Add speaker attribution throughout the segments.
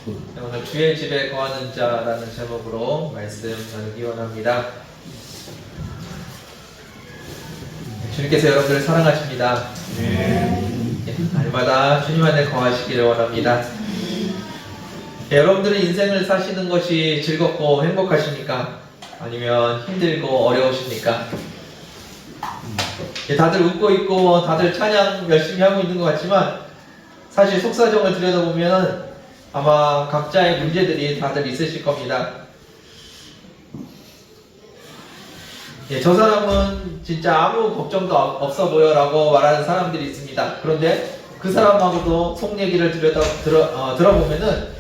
Speaker 1: 오늘 주의 집에 거하는 자라는 제목으로 말씀 나누기 원합니다. 주님께서 여러분들을 사랑하십니다. 날마다 주님 안에 거하시기를 원합니다. 여러분들은 인생을 사시는 것이 즐겁고 행복하십니까? 아니면 힘들고 어려우십니까? 다들 웃고 있고 다들 찬양 열심히 하고 있는 것 같지만 사실 속사정을 들여다보면 아마 각자의 문제들이 다들 있으실 겁니다. 저 사람은 진짜 아무 걱정도 없어 보여 라고 말하는 사람들이 있습니다. 그런데 그 사람하고도 속 얘기를 들어보면은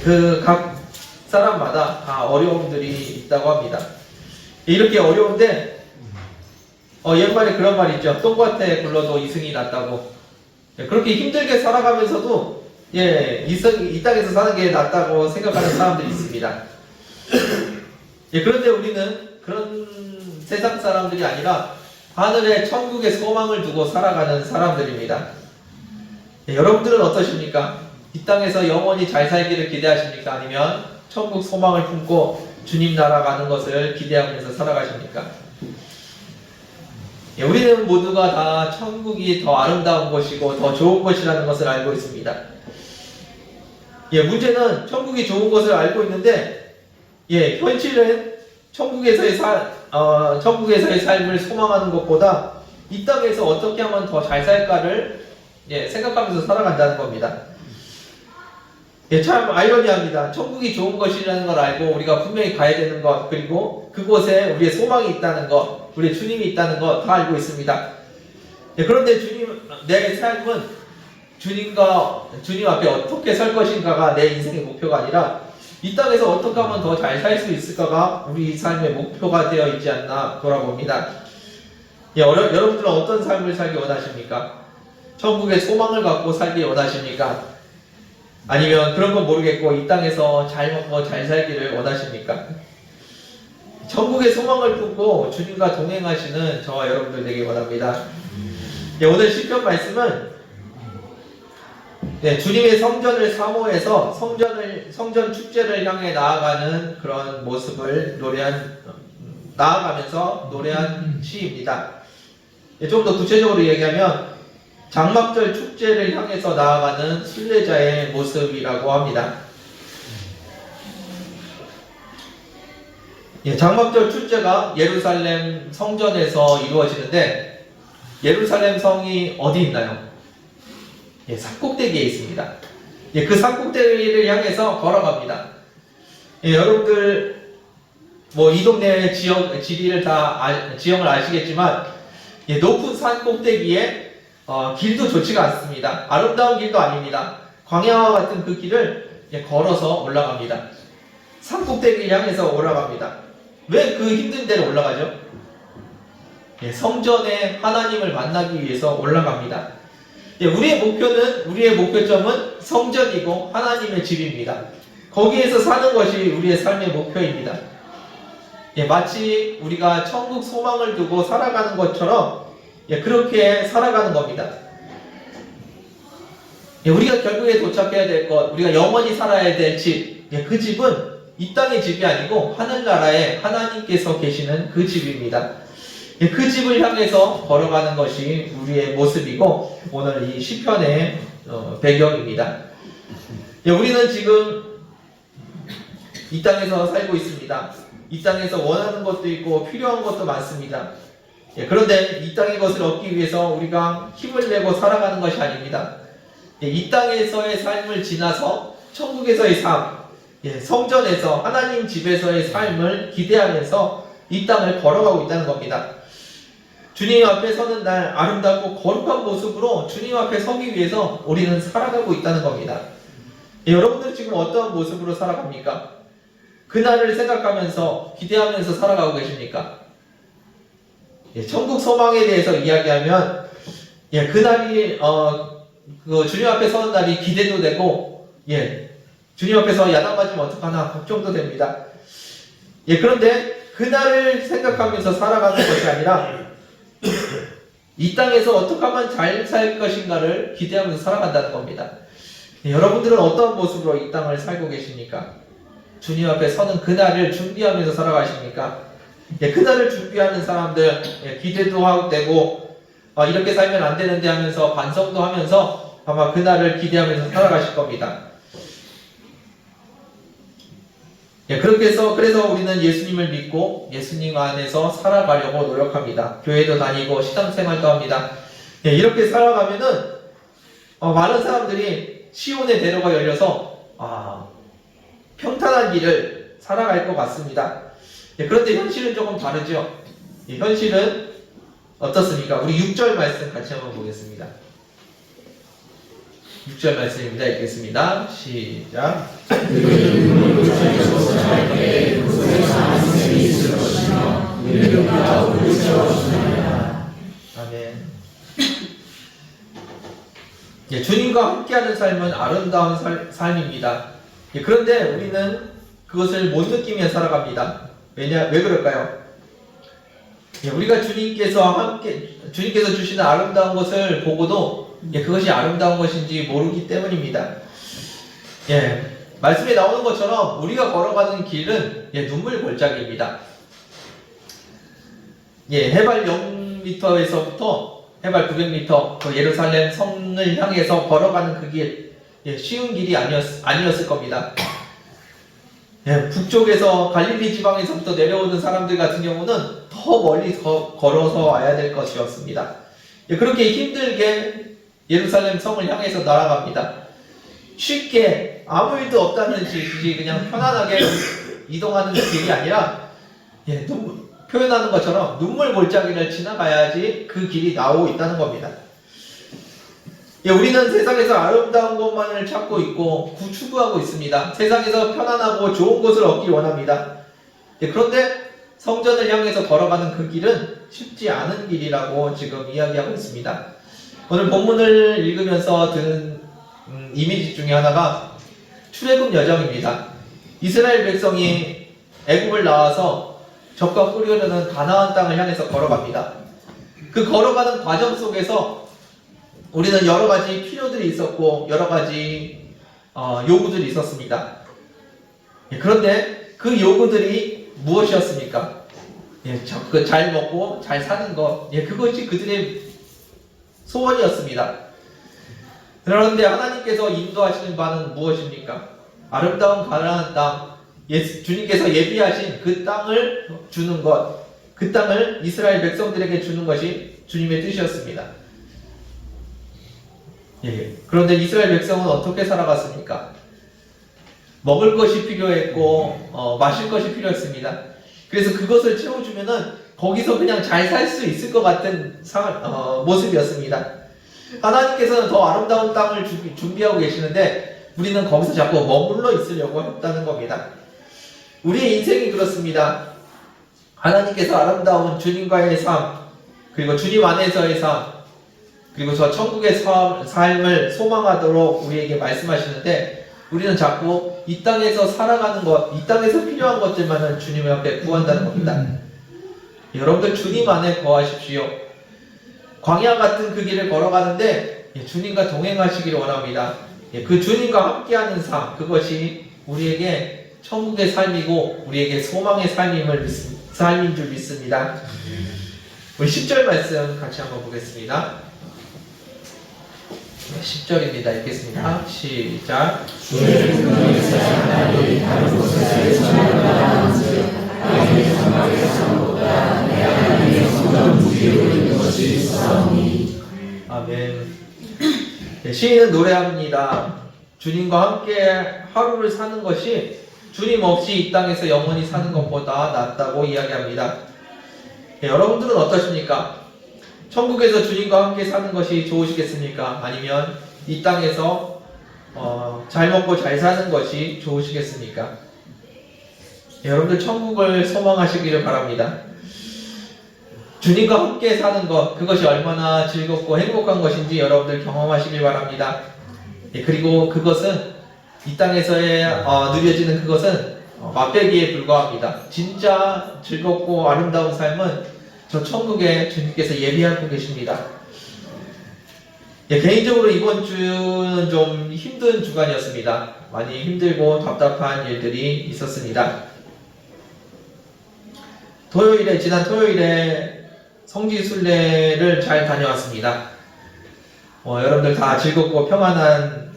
Speaker 1: 그 각 사람마다 다 어려움들이 있다고 합니다. 이렇게 어려운데 옛말에 그런 말이 있죠. 똥밭에 굴러도 이승이 낫다고. 그렇게 힘들게 살아가면서도 이 땅에서 사는 게 낫다고 생각하는 사람들이 있습니다. 그런데 우리는 그런 세상 사람들이 아니라 하늘의 천국의 소망을 두고 살아가는 사람들입니다. 여러분들은 어떠십니까? 이 땅에서 영원히 잘 살기를 기대하십니까? 아니면 천국 소망을 품고 주님 나라 가는 것을 기대하면서 살아가십니까? 우리는 모두가 다 천국이 더 아름다운 것이고 더 좋은 것이라는 것을 알고 있습니다. 문제는 천국이 좋은 것을 알고 있는데 현실은 천국에서의 삶을 소망하는 것보다 이 땅에서 어떻게 하면 더 잘 살까를 생각하면서 살아간다는 겁니다. 참 아이러니합니다. 천국이 좋은 것이라는 걸 알고 우리가 분명히 가야 되는 것, 그리고 그곳에 우리의 소망이 있다는 것, 우리의 주님이 있다는 것 다 알고 있습니다. 그런데 내 삶은 주님 앞에 어떻게 살 것인가가 내 인생의 목표가 아니라 이 땅에서 어떻게 하면 더 잘 살 수 있을까가 우리 삶의 목표가 되어 있지 않나 돌아봅니다. 여러분들은 어떤 삶을 살기 원하십니까? 천국의 소망을 갖고 살기 원하십니까? 아니면 그런 건 모르겠고 이 땅에서 잘 먹고 잘 살기를 원하십니까? 천국의 소망을 품고 주님과 동행하시는 저와 여러분들 되기 원합니다. 오늘 시편 말씀은 주님의 성전을 사모해서 성전 축제를 향해 나아가는 그런 모습을 나아가면서 노래한 시입니다. 좀 더 구체적으로 얘기하면 장막절 축제를 향해서 나아가는 순례자의 모습이라고 합니다. 장막절 축제가 예루살렘 성전에서 이루어지는데 예루살렘 성이 어디 있나요? 산꼭대기에 있습니다. 그 산꼭대기를 향해서 걸어갑니다. 여러분들 이 동네 지리를 지형을 아시겠지만 높은 산꼭대기에 길도 좋지가 않습니다. 아름다운 길도 아닙니다. 광야와 같은 그 길을 걸어서 올라갑니다. 산꼭대기를 향해서 올라갑니다. 왜 그 힘든 데를 올라가죠? 성전에 하나님을 만나기 위해서 올라갑니다. 우리의 목표점은 성전이고 하나님의 집입니다. 거기에서 사는 것이 우리의 삶의 목표입니다. 마치 우리가 천국 소망을 두고 살아가는 것처럼 그렇게 살아가는 겁니다. 우리가 결국에 도착해야 될 것, 우리가 영원히 살아야 될 집, 그 집은 이 땅의 집이 아니고 하늘나라에 하나님께서 계시는 그 집입니다. 그 집을 향해서 걸어가는 것이 우리의 모습이고 오늘 이 시편의 배경입니다. 우리는 지금 이 땅에서 살고 있습니다. 이 땅에서 원하는 것도 있고 필요한 것도 많습니다. 그런데 이 땅의 것을 얻기 위해서 우리가 힘을 내고 살아가는 것이 아닙니다. 이 땅에서의 삶을 지나서 천국에서의 삶, 성전에서 하나님 집에서의 삶을 기대하면서 이 땅을 걸어가고 있다는 겁니다. 주님 앞에 서는 날 아름답고 거룩한 모습으로 주님 앞에 서기 위해서 우리는 살아가고 있다는 겁니다. 여러분들 지금 어떤 모습으로 살아갑니까? 그날을 생각하면서 기대하면서 살아가고 계십니까? 천국 소망에 대해서 이야기하면 그날이 주님 앞에 서는 날이 기대도 되고 주님 앞에서 야단 맞으면 어떡하나 걱정도 됩니다. 그런데 그날을 생각하면서 살아가는 것이 아니라 이 땅에서 어떻게 하면 잘 살 것인가를 기대하면서 살아간다는 겁니다. 여러분들은 어떤 모습으로 이 땅을 살고 계십니까? 주님 앞에 서는 그날을 준비하면서 살아가십니까? 그날을 준비하는 사람들, 기대도 하고 되고 이렇게 살면 안 되는데 하면서 반성도 하면서 아마 그날을 기대하면서 살아가실 겁니다. 그래서 우리는 예수님을 믿고 예수님 안에서 살아가려고 노력합니다. 교회도 다니고 신앙생활도 합니다. 이렇게 살아가면은 많은 사람들이 시온의 대로가 열려서 평탄한 길을 살아갈 것 같습니다. 그런데 현실은 조금 다르죠. 현실은 어떻습니까? 우리 6절 말씀 같이 한번 보겠습니다. 6절 말씀입니다. 읽겠습니다. 시작. 아멘. 주님과 함께하는 삶은 아름다운 삶입니다. 그런데 우리는 그것을 못 느끼며 살아갑니다. 왜 그럴까요? 우리가 주님께서 주시는 아름다운 것을 보고도 그것이 아름다운 것인지 모르기 때문입니다. 말씀에 나오는 것처럼 우리가 걸어가는 길은 눈물 골짜기입니다. 해발 0m에서부터 해발 900m 그 예루살렘 성을 향해서 걸어가는 그 길, 쉬운 길이 아니었을 겁니다. 북쪽에서 갈릴리 지방에서부터 내려오는 사람들 같은 경우는 더 멀리 걸어서 와야 될 것이었습니다. 그렇게 힘들게 예루살렘 성을 향해서 날아갑니다. 쉽게 아무 일도 없다는 듯이 그냥 편안하게 이동하는 길이 아니라 표현하는 것처럼 눈물 골짜기를 지나가야지 그 길이 나오고 있다는 겁니다. 우리는 세상에서 아름다운 것만을 찾고 있고 추구하고 있습니다. 세상에서 편안하고 좋은 것을 얻기 원합니다. 그런데 성전을 향해서 걸어가는 그 길은 쉽지 않은 길이라고 지금 이야기하고 있습니다. 오늘 본문을 읽으면서 드는 이미지 중에 하나가 출애굽 여정입니다. 이스라엘 백성이 애굽을 나와서 적과 꿀이 가나안 땅을 향해서 걸어갑니다. 그 걸어가는 과정 속에서 우리는 여러 가지 필요들이 있었고 여러 가지 요구들이 있었습니다. 그런데 그 요구들이 무엇이었습니까? 잘 먹고 잘 사는 것, 그것이 그들의 소원이었습니다. 그런데 하나님께서 인도하시는 바는 무엇입니까? 아름다운 가나안 땅, 주님께서 예비하신 그 땅을 주는 것, 그 땅을 이스라엘 백성들에게 주는 것이 주님의 뜻이었습니다. 그런데 이스라엘 백성은 어떻게 살아갔습니까? 먹을 것이 필요했고 마실 것이 필요했습니다. 그래서 그것을 채워주면은 거기서 그냥 잘 살 수 있을 것 같은 모습이었습니다. 하나님께서는 더 아름다운 땅을 준비하고 계시는데 우리는 거기서 자꾸 머물러 있으려고 했다는 겁니다. 우리의 인생이 그렇습니다. 하나님께서 아름다운 주님과의 삶, 그리고 주님 안에서의 삶, 그리고 저 천국의 삶을 소망하도록 우리에게 말씀하시는데 우리는 자꾸 이 땅에서 살아가는 것, 이 땅에서 필요한 것들만을 주님 앞에 구한다는 겁니다. 여러분들 주님 안에 거하십시오. 광야 같은 그 길을 걸어가는데 주님과 동행하시기를 원합니다. 그 주님과 함께하는 삶, 그것이 우리에게 천국의 삶이고 우리에게 소망의 삶인 줄 믿습니다. 우리 10절 말씀 같이 한번 보겠습니다. 10절입니다. 읽겠습니다. 시작. 아멘. 시인은 노래합니다. 주님과 함께 하루를 사는 것이 주님 없이 이 땅에서 영원히 사는 것보다 낫다고 이야기합니다. 여러분들은 어떠십니까? 천국에서 주님과 함께 사는 것이 좋으시겠습니까? 아니면 이 땅에서 잘 먹고 잘 사는 것이 좋으시겠습니까? 여러분들 천국을 소망하시기를 바랍니다. 주님과 함께 사는 것, 그것이 얼마나 즐겁고 행복한 것인지 여러분들 경험하시길 바랍니다. 그리고 그것은 이 땅에서의 누려지는 그것은 맛배기에 불과합니다. 진짜 즐겁고 아름다운 삶은 저 천국에 주님께서 예비하고 계십니다. 예, 개인적으로 이번 주는 좀 힘든 주간이었습니다. 많이 힘들고 답답한 일들이 있었습니다. 지난 토요일에 성지순례를 잘 다녀왔습니다. 여러분들 다 즐겁고 평안한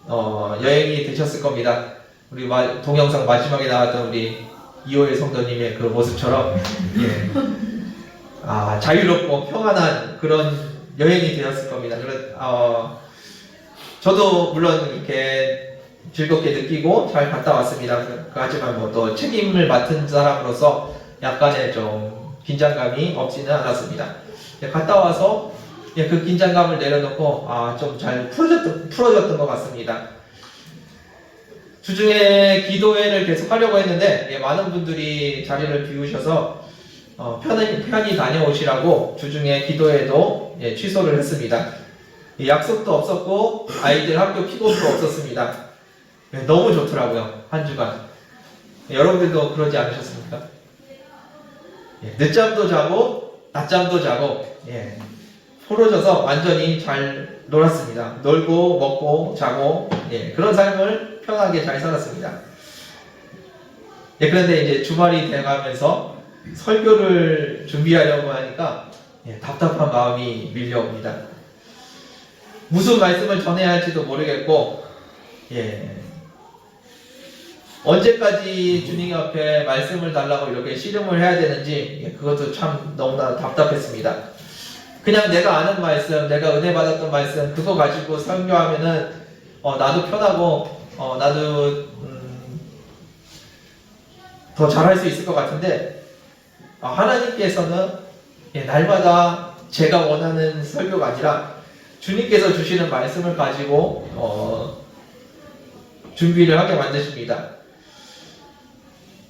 Speaker 1: 여행이 되셨을 겁니다. 우리 동영상 마지막에 나왔던 우리 이호일 성도님의 그 모습처럼 예. 자유롭고 평안한 그런 여행이 되었을 겁니다. 저도 물론 이렇게 즐겁게 느끼고 잘 갔다 왔습니다. 하지만 뭐 또 책임을 맡은 사람으로서 약간의 좀 긴장감이 없지는 않았습니다. 갔다 와서 그 긴장감을 내려놓고 좀 잘 풀어졌던 것 같습니다. 주중에 기도회를 계속 하려고 했는데 많은 분들이 자리를 비우셔서 편히 다녀오시라고 주중에 기도회도 취소를 했습니다. 약속도 없었고 아이들 학교 픽업도 없었습니다. 너무 좋더라고요. 한 주간. 여러분들도 그러지 않으셨습니까? 늦잠도 자고 낮잠도 자고 풀어져서 완전히 잘 놀았습니다. 놀고 먹고 자고 그런 삶을 편하게 잘 살았습니다. 그런데 이제 주말이 돼가면서 설교를 준비하려고 하니까 답답한 마음이 밀려옵니다. 무슨 말씀을 전해야 할지도 모르겠고 언제까지 주님 앞에 말씀을 달라고 이렇게 씨름을 해야 되는지 그것도 참 너무나 답답했습니다. 그냥 내가 아는 말씀, 내가 은혜 받았던 말씀 그거 가지고 설교하면은 나도 편하고 나도 더 잘할 수 있을 것 같은데 하나님께서는 날마다 제가 원하는 설교가 아니라 주님께서 주시는 말씀을 가지고 준비를 하게 만드십니다.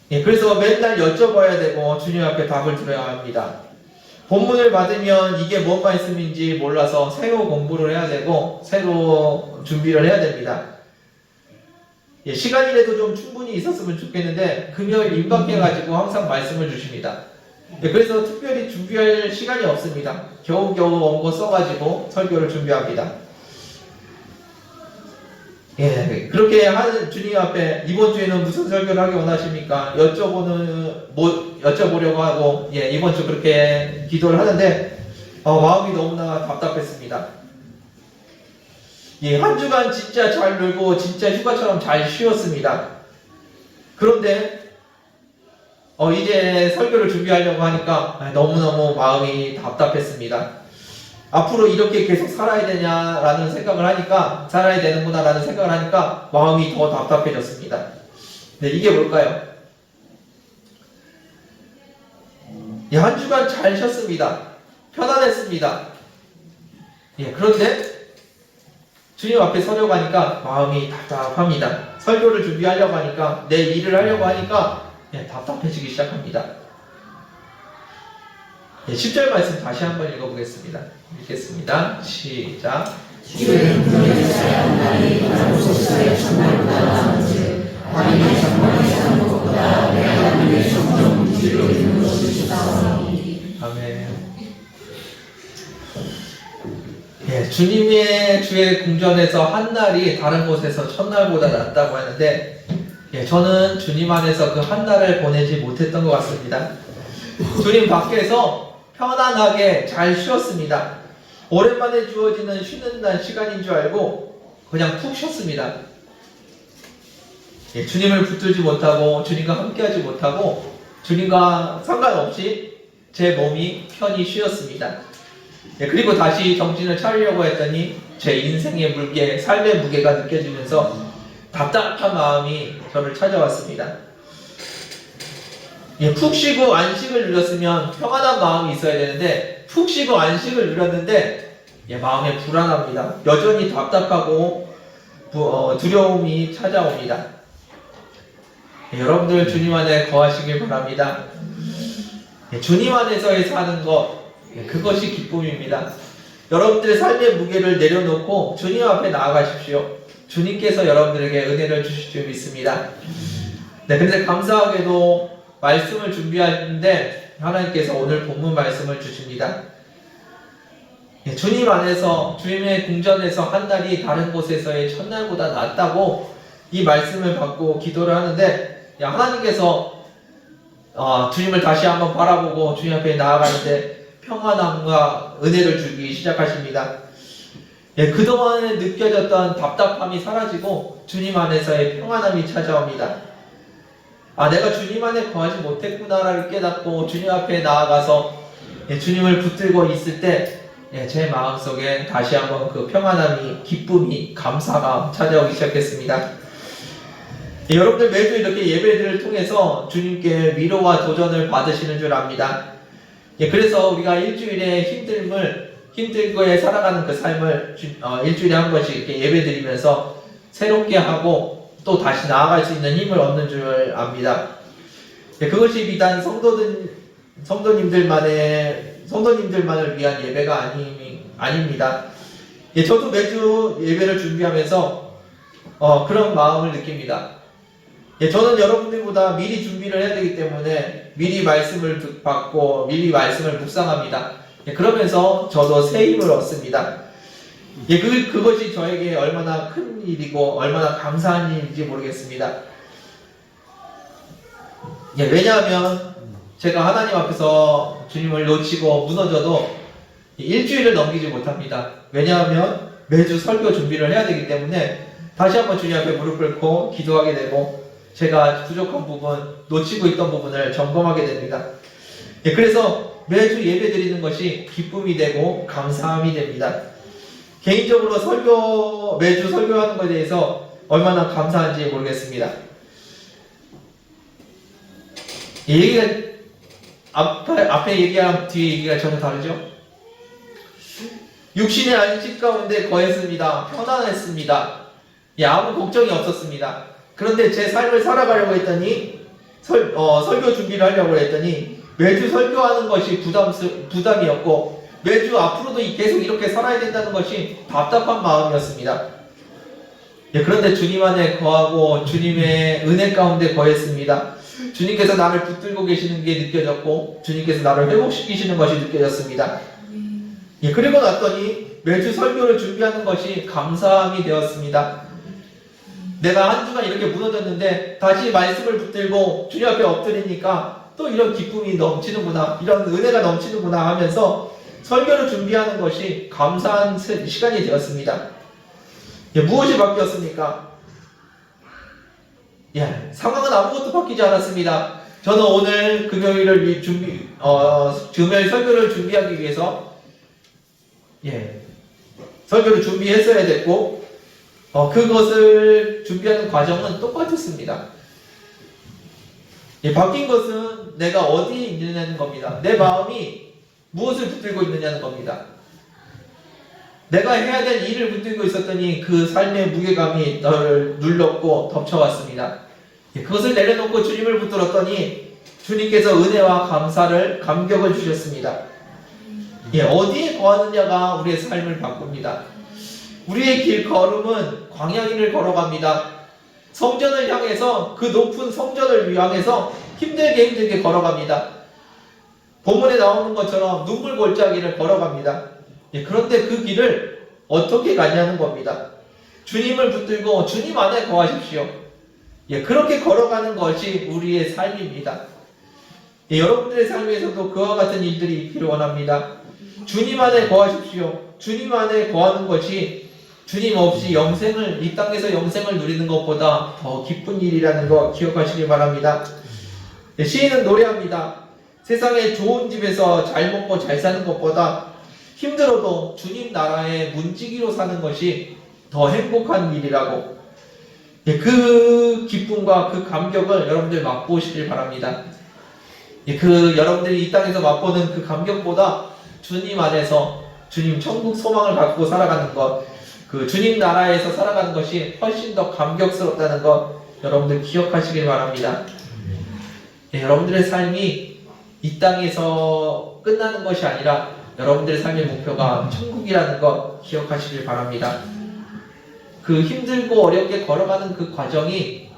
Speaker 1: 그래서 맨날 여쭤봐야 되고 주님 앞에 답을 들어야 합니다. 본문을 받으면 이게 뭔 말씀인지 몰라서 새로 공부를 해야 되고 새로 준비를 해야 됩니다. 시간이라도 좀 충분히 있었으면 좋겠는데 금요일 임박해가지고 항상 말씀을 주십니다. 그래서 특별히 준비할 시간이 없습니다. 겨우겨우 원고 써가지고 설교를 준비합니다. 그렇게 하는 주님 앞에 이번 주에는 무슨 설교를 하기 원하십니까? 여쭤보려고 하고 이번 주 그렇게 기도를 하는데 마음이 너무나 답답했습니다. 한 주간 진짜 잘 놀고 진짜 휴가처럼 잘 쉬었습니다. 그런데 이제 설교를 준비하려고 하니까 너무너무 마음이 답답했습니다. 앞으로 이렇게 계속 살아야 되냐라는 생각을 하니까 살아야 되는구나라는 생각을 하니까 마음이 더 답답해졌습니다. 이게 뭘까요? 한 주간 잘 쉬었습니다. 편안했습니다. 그런데 주님 앞에 서려고 하니까 마음이 답답합니다. 설교를 준비하려고 하니까 내 일을 하려고 하니까 답답해지기 시작합니다. 10절 말씀 다시 한번 읽어보겠습니다. 읽겠습니다. 시작.
Speaker 2: 주의 구원의 사랑하니 나로서의 정말보다 나은즉 아니면 정말의 사는 것보다 내 하나님의 정령 무지로 있는 것을 주사오니.
Speaker 1: 아멘. 주님의 주의 궁전에서 한 날이 다른 곳에서 첫날보다 낫다고 하는데 저는 주님 안에서 그 한 날을 보내지 못했던 것 같습니다. 주님 밖에서 편안하게 잘 쉬었습니다. 오랜만에 주어지는 쉬는 날 시간인 줄 알고 그냥 푹 쉬었습니다. 주님을 붙들지 못하고 주님과 함께하지 못하고 주님과 상관없이 제 몸이 편히 쉬었습니다. 그리고 다시 정신을 차리려고 했더니 제 인생의 무게, 삶의 무게가 느껴지면서 답답한 마음이 저를 찾아왔습니다. 푹 쉬고 안식을 누렸으면 평안한 마음이 있어야 되는데 푹 쉬고 안식을 누렸는데 마음에 불안합니다. 여전히 답답하고 두려움이 찾아옵니다. 여러분들 주님 안에 거하시길 바랍니다. 주님 안에서의 사는 것 그것이 기쁨입니다. 여러분들의 삶의 무게를 내려놓고 주님 앞에 나아가십시오. 주님께서 여러분들에게 은혜를 주실 줄 믿습니다. 근데 감사하게도 말씀을 준비하는데 하나님께서 오늘 본문 말씀을 주십니다. 예, 주님 안에서 주님의 궁전에서 한 날이 다른 곳에서의 첫날보다 낫다고 이 말씀을 받고 기도를 하는데, 하나님께서 주님을 다시 한번 바라보고 주님 앞에 나아가는데 평안함과 은혜를 주기 시작하십니다. 예, 그동안에 느껴졌던 답답함이 사라지고 주님 안에서의 평안함이 찾아옵니다. 내가 주님 안에 거하지 못했구나를 깨닫고 주님 앞에 나아가서 주님을 붙들고 있을 때 제 마음속에 다시 한번 그 평안함이, 기쁨이, 감사가 찾아오기 시작했습니다. 여러분들 매주 이렇게 예배들을 통해서 주님께 위로와 도전을 받으시는 줄 압니다. 그래서 우리가 일주일에 힘들게 살아가는 그 삶을 일주일에 한 번씩 이렇게 예배드리면서 새롭게 하고 또 다시 나아갈 수 있는 힘을 얻는 줄 압니다. 그것이 비단 성도님들만을 위한 예배가 아닙니다. 저도 매주 예배를 준비하면서 그런 마음을 느낍니다. 저는 여러분들보다 미리 준비를 해야 되기 때문에 미리 말씀을 받고 미리 말씀을 묵상합니다. 그러면서 저도 새 힘을 얻습니다. 그것이 저에게 얼마나 큰 일이고 얼마나 감사한 일인지 모르겠습니다. 왜냐하면 제가 하나님 앞에서 주님을 놓치고 무너져도 일주일을 넘기지 못합니다. 왜냐하면 매주 설교 준비를 해야 되기 때문에 다시 한번 주님 앞에 무릎 꿇고 기도하게 되고 제가 부족한 부분, 놓치고 있던 부분을 점검하게 됩니다. 그래서 매주 예배 드리는 것이 기쁨이 되고 감사함이 됩니다. 개인적으로 매주 설교하는 것에 대해서 얼마나 감사한지 모르겠습니다. 이 얘기가 앞에 얘기랑 뒤에 얘기가 전혀 다르죠? 육신의 안식 가운데 거했습니다. 편안했습니다. 아무 걱정이 없었습니다. 그런데 제 삶을 살아가려고 했더니 설교 준비를 하려고 했더니 매주 설교하는 것이 부담이었고 매주 앞으로도 계속 이렇게 살아야 된다는 것이 답답한 마음이었습니다. 그런데 주님 안에 거하고 주님의 은혜 가운데 거했습니다. 주님께서 나를 붙들고 계시는 게 느껴졌고 주님께서 나를 회복시키시는 것이 느껴졌습니다. 그리고 났더니 매주 설교를 준비하는 것이 감사함이 되었습니다. 내가 한 주간 이렇게 무너졌는데 다시 말씀을 붙들고 주님 앞에 엎드리니까 또 이런 기쁨이 넘치는구나, 이런 은혜가 넘치는구나 하면서 설교를 준비하는 것이 감사한 시간이 되었습니다. 무엇이 바뀌었습니까? 상황은 아무것도 바뀌지 않았습니다. 저는 오늘 금요일 설교를 준비하기 위해서 설교를 준비했어야 됐고 그것을 준비하는 과정은 똑같았습니다. 바뀐 것은 내가 어디에 있느냐는 겁니다. 내 마음이 무엇을 붙들고 있느냐는 겁니다. 내가 해야 될 일을 붙들고 있었더니 그 삶의 무게감이 너를 눌렀고 덮쳐왔습니다. 그것을 내려놓고 주님을 붙들었더니 주님께서 은혜와 감격을 주셨습니다. 어디에 거하느냐가 우리의 삶을 바꿉니다. 우리의 길 걸음은 광야길을 걸어갑니다. 성전을 향해서, 그 높은 성전을 향해서 힘들게 걸어갑니다. 본문에 나오는 것처럼 눈물 골짜기를 걸어갑니다. 그런데 그 길을 어떻게 가냐는 겁니다. 주님을 붙들고 주님 안에 거하십시오. 그렇게 걸어가는 것이 우리의 삶입니다. 여러분들의 삶에서도 그와 같은 일들이 있기를 원합니다. 주님 안에 거하십시오. 주님 안에 거하는 것이 주님 없이 이 땅에서 영생을 누리는 것보다 더 기쁜 일이라는 거 기억하시길 바랍니다. 시인은 노래합니다. 세상에 좋은 집에서 잘 먹고 잘 사는 것보다 힘들어도 주님 나라의 문지기로 사는 것이 더 행복한 일이라고. 그 기쁨과 그 감격을 여러분들 맛보시길 바랍니다. 여러분들이 이 땅에서 맛보는 그 감격보다 주님 안에서 주님 천국 소망을 갖고 살아가는 것, 그 주님 나라에서 살아가는 것이 훨씬 더 감격스럽다는 것 여러분들 기억하시길 바랍니다. 여러분들의 삶이 이 땅에서 끝나는 것이 아니라 여러분들의 삶의 목표가 천국이라는 것 기억하시길 바랍니다. 그 힘들고 어렵게 걸어가는 그 과정이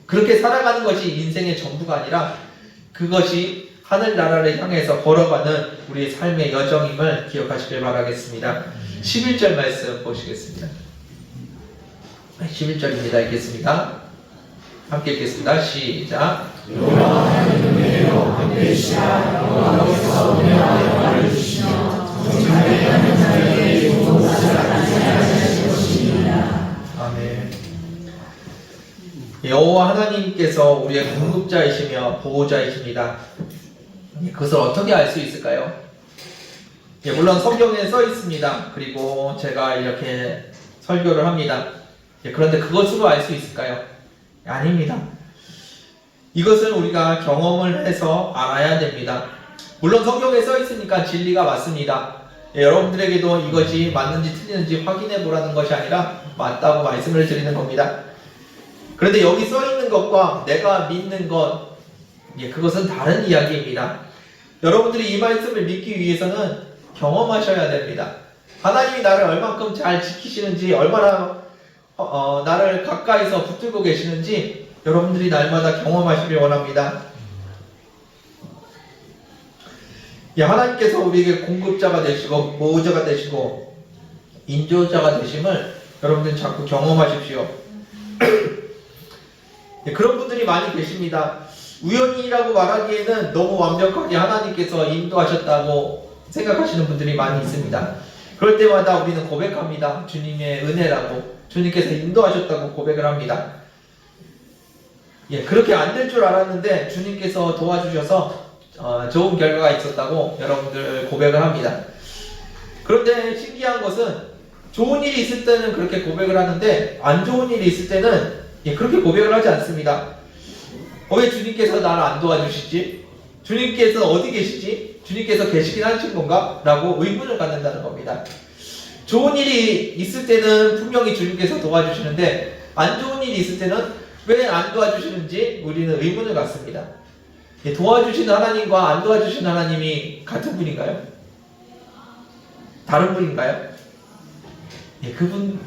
Speaker 1: 그렇게 살아가는 것이 인생의 전부가 아니라 그것이 하늘나라를 향해서 걸어가는 우리의 삶의 여정임을 기억하시길 바라겠습니다. 11절 말씀 보시겠습니다. 11절입니다. 읽겠습니다. 함께 읽겠습니다. 시작.
Speaker 2: 여호와 하나님이여 함께시라. 여호와께서 은혜와 영광을 주시며 정직하게 하는 자에게 좋은 것을 아끼지 않으실 것입니다.
Speaker 1: 아멘. 여호와 하나님께서 우리의 공급자이시며 보호자이십니다. 그것을 어떻게 알 수 있을까요? 물론 성경에 써 있습니다. 그리고 제가 이렇게 설교를 합니다. 그런데 그것으로 알 수 있을까요? 아닙니다. 이것은 우리가 경험을 해서 알아야 됩니다. 물론 성경에 써 있으니까 진리가 맞습니다. 여러분들에게도 이것이 맞는지 틀리는지 확인해 보라는 것이 아니라 맞다고 말씀을 드리는 겁니다. 그런데 여기 써 있는 것과 내가 믿는 것, 그것은 다른 이야기입니다. 여러분들이 이 말씀을 믿기 위해서는 경험하셔야 됩니다. 하나님이 나를 얼만큼 잘 지키시는지, 얼마나 나를 가까이서 붙들고 계시는지 여러분들이 날마다 경험하시길 원합니다. 하나님께서 우리에게 공급자가 되시고 보호자가 되시고 인도자가 되심을 여러분들 자꾸 경험하십시오. 그런 분들이 많이 계십니다. 우연이라고 말하기에는 너무 완벽하게 하나님께서 인도하셨다고 생각하시는 분들이 많이 있습니다. 그럴 때마다 우리는 고백합니다. 주님의 은혜라고, 주님께서 인도하셨다고 고백을 합니다. 그렇게 안 될 줄 알았는데 주님께서 도와주셔서 좋은 결과가 있었다고 여러분들 고백을 합니다. 그런데 신기한 것은 좋은 일이 있을 때는 그렇게 고백을 하는데 안 좋은 일이 있을 때는 그렇게 고백을 하지 않습니다. 왜 주님께서 나를 안 도와주시지? 주님께서 어디 계시지? 주님께서 계시긴 하신 건가? 라고 의문을 갖는다는 겁니다. 좋은 일이 있을 때는 분명히 주님께서 도와주시는데 안 좋은 일이 있을 때는 왜 안 도와주시는지 우리는 의문을 갖습니다. 도와주시는 하나님과 안 도와주시는 하나님이 같은 분인가요? 다른 분인가요?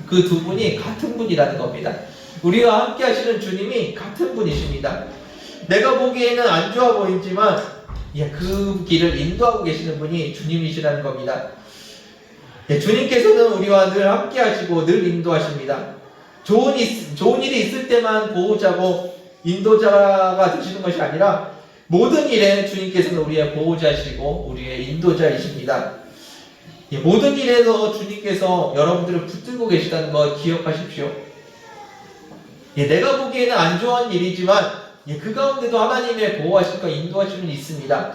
Speaker 1: 그 두 분이 같은 분이라는 겁니다. 우리와 함께 하시는 주님이 같은 분이십니다. 내가 보기에는 안 좋아 보이지만 그 길을 인도하고 계시는 분이 주님이시라는 겁니다. 주님께서는 우리와 늘 함께 하시고 늘 인도하십니다. 좋은 일이 있을 때만 보호자고 인도자가 되시는 것이 아니라 모든 일에 주님께서는 우리의 보호자이시고 우리의 인도자이십니다. 모든 일에서 주님께서 여러분들을 붙들고 계시다는 거 기억하십시오. 내가 보기에는 안 좋은 일이지만 그 가운데도 하나님의 보호하심과 인도하심이 있습니다.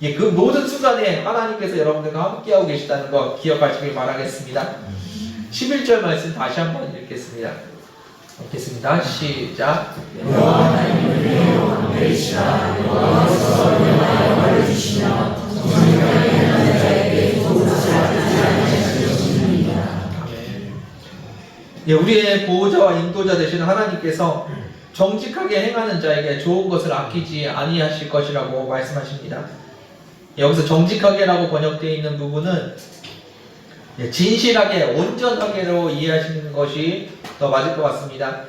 Speaker 1: 그 모든 순간에 하나님께서 여러분들과 함께하고 계시다는 거 기억하시길 바라겠습니다. 11절 말씀 다시 한번 읽겠습니다. 읽겠습니다. 시작.
Speaker 2: 여호와 하나님이여 함께시라. 여호와께서 은혜와 영광을 주시며 정직하게 하는 자에게 좋은 것을 아끼지 않으실 것입니다.
Speaker 1: 우리의 보호자와 인도자 되시는 하나님께서 정직하게 행하는 자에게 좋은 것을 아끼지 아니하실 것이라고 말씀하십니다. 여기서 정직하게라고 번역되어 있는 부분은 진실하게, 온전하게로 이해하시는 것이 더 맞을 것 같습니다.